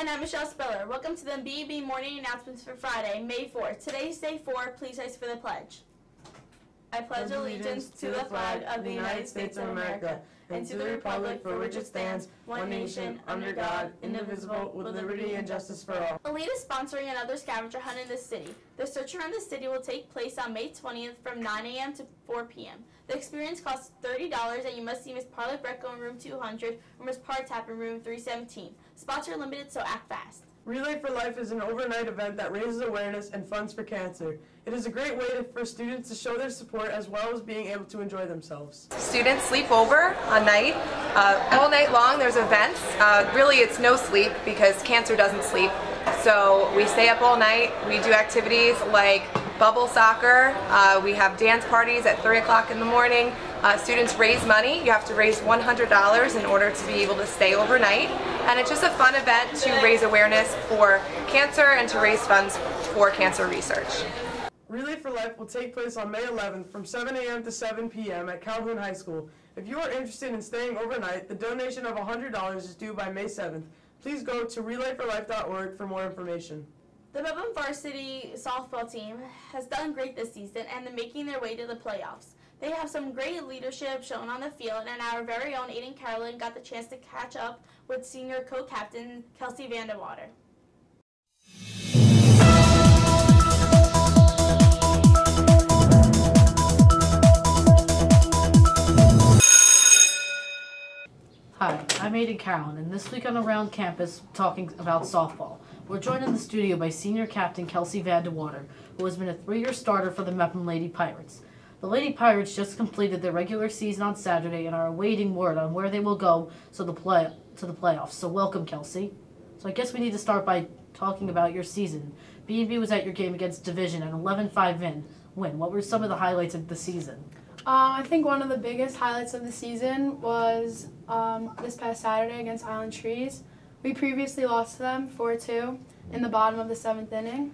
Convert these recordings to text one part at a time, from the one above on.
and I'm Michele. Welcome to the BMB morning announcements for Friday, May 4th. Today's day 4. Please rise for the pledge. I pledge allegiance to the flag of the United States of America and to the republic for which it stands, one nation, under God, indivisible, with liberty and justice for all. Elite is sponsoring another scavenger hunt in the city. The search around the city will take place on May 20th from 9 a.m. to 4 p.m. The experience costs $30 and you must see Miss Parley Brecco in room 200 or Miss Partap in room 317. Spots are limited, so act fast. Relay for Life is an overnight event that raises awareness and funds for cancer. It is a great way for students to show their support as well as being able to enjoy themselves. Students sleep over a night. All night long there's events. Really it's no sleep because cancer doesn't sleep. So we stay up all night. We do activities like bubble soccer. We have dance parties at 3 o'clock in the morning. Students raise money. You have to raise $100 in order to be able to stay overnight. And it's just a fun event to raise awareness for cancer and to raise funds for cancer research. Relay for Life will take place on May 11th from 7 a.m. to 7 p.m. at Calhoun High School. If you are interested in staying overnight, the donation of $100 is due by May 7th. Please go to relayforlife.org for more information. The Bellmore varsity softball team has done great this season and they're making their way to the playoffs. They have some great leadership shown on the field, and our very own Aidan Carolan got the chance to catch up with senior co-captain Kelsey Vanderwater. Hi, I'm Aidan Carolan, and this week on Around Campus talking about softball. We're joined in the studio by senior captain Kelsey Vanderwater, who has been a 3-year starter for the Mepham Lady Pirates. The Lady Pirates just completed their regular season on Saturday and are awaiting word on where they will go to the playoffs. So welcome, Kelsey. So I guess we need to start by talking about your season. BMB was at your game against Division, an 11-5 win. What were some of the highlights of the season? I think one of the biggest highlights of the season was this past Saturday against Island Trees. We previously lost to them 4-2 in the bottom of the 7th inning.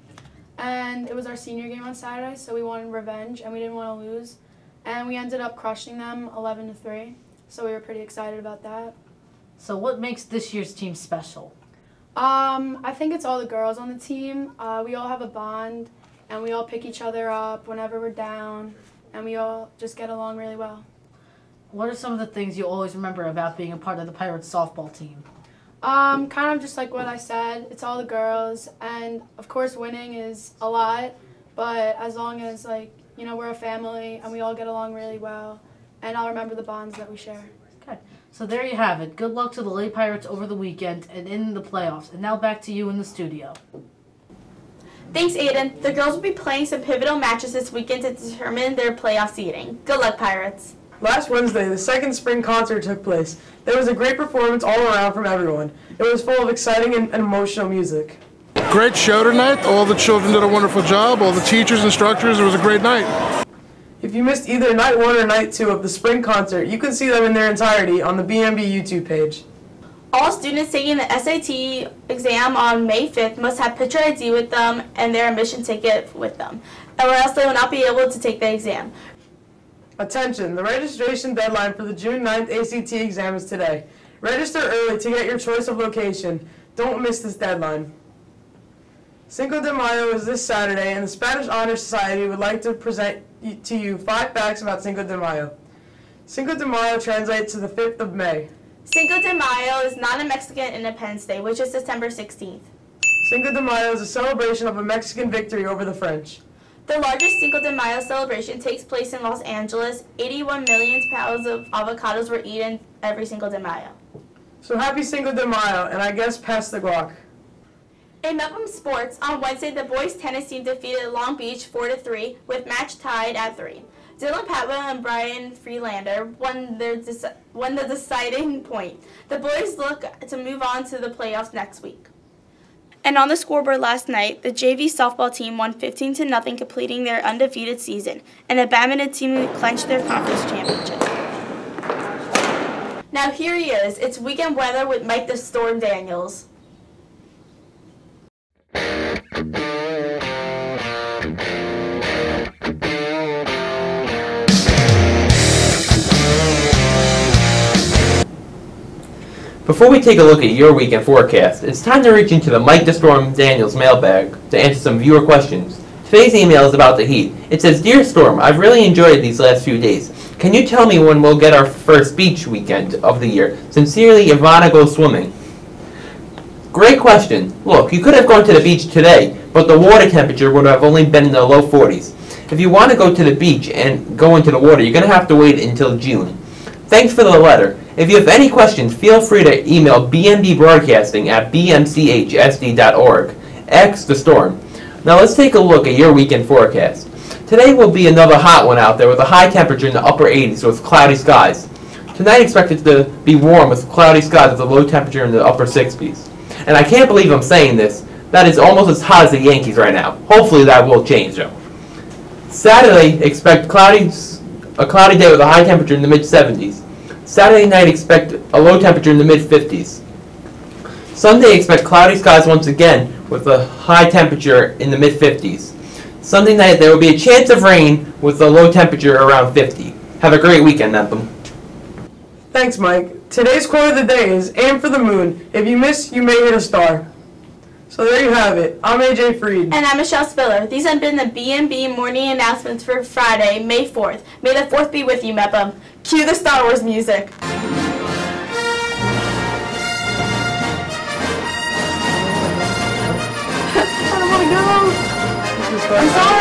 And it was our senior game on Saturday, so we wanted revenge, and we didn't want to lose. And we ended up crushing them 11-3, so we were pretty excited about that. So what makes this year's team special? I think it's all the girls on the team. We all have a bond, and we all pick each other up whenever we're down, and we all just get along really well. What are some of the things you always remember about being a part of the Pirates softball team? Kind of just like what I said, it's all the girls, and of course winning is a lot, but as long as, like, you know, we're a family and we all get along really well, and I'll remember the bonds that we share. Okay, so there you have it. Good luck to the Lady Pirates over the weekend and in the playoffs. And now back to you in the studio. Thanks, Aidan. The girls will be playing some pivotal matches this weekend to determine their playoff seeding. Good luck, Pirates. Last Wednesday, the second spring concert took place. There was a great performance all around from everyone. It was full of exciting and emotional music. Great show tonight. All the children did a wonderful job. All the teachers, instructors, it was a great night. If you missed either night 1 or night 2 of the spring concert, you can see them in their entirety on the BMB YouTube page. All students taking the SAT exam on May 5th must have picture ID with them and their admission ticket with them, or else they will not be able to take the exam. Attention, the registration deadline for the June 9th ACT exam is today. Register early to get your choice of location. Don't miss this deadline. Cinco de Mayo is this Saturday, and the Spanish Honor Society would like to present to you 5 facts about Cinco de Mayo. Cinco de Mayo translates to the 5th of May. Cinco de Mayo is not a Mexican Independence Day, which is September 16th. Cinco de Mayo is a celebration of a Mexican victory over the French. The largest Cinco de Mayo celebration takes place in Los Angeles. 81 million pounds of avocados were eaten every Cinco de Mayo. So happy Cinco de Mayo, and I guess pass the guac. In Mepham sports, on Wednesday, the boys' tennis team defeated Long Beach 4-3, with match tied at 3. Dylan Patwell and Brian Freelander won the deciding point. The boys look to move on to the playoffs next week. And on the scoreboard last night, the JV softball team won 15-0, completing their undefeated season, and the badminton team clinched their conference championship. Now here he is. It's weekend weather with Mike the Storm Daniels. Before we take a look at your weekend forecast, it's time to reach into the Mike the Storm Daniels mailbag to answer some viewer questions. Today's email is about the heat. It says, Dear Storm, I've really enjoyed these last few days. Can you tell me when we'll get our first beach weekend of the year? Sincerely, Ivana Goes Swimming. Great question. Look, you could have gone to the beach today, but the water temperature would have only been in the low 40s. If you want to go to the beach and go into the water, you're going to have to wait until June. Thanks for the letter. If you have any questions, feel free to email BMB Broadcasting at bmchsd.org. X the Storm. Now let's take a look at your weekend forecast. Today will be another hot one out there with a high temperature in the upper 80s with cloudy skies. Tonight expected to be warm with cloudy skies with a low temperature in the upper 60s. And I can't believe I'm saying this. That is almost as hot as the Yankees right now. Hopefully that will change though. Saturday expect a cloudy day with a high temperature in the mid-70s. Saturday night expect a low temperature in the mid-50s. Sunday expect cloudy skies once again with a high temperature in the mid-50s. Sunday night there will be a chance of rain with a low temperature around 50. Have a great weekend, Neptune. Thanks, Mike. Today's quote of the day is, aim for the moon. If you miss, you may hit a star. So there you have it. I'm AJ Freed. And I'm Michele Spiller. These have been the BMB morning announcements for Friday, May 4th. May the 4th be with you, Mepum. Cue the Star Wars music. I don't want to go. I'm sorry.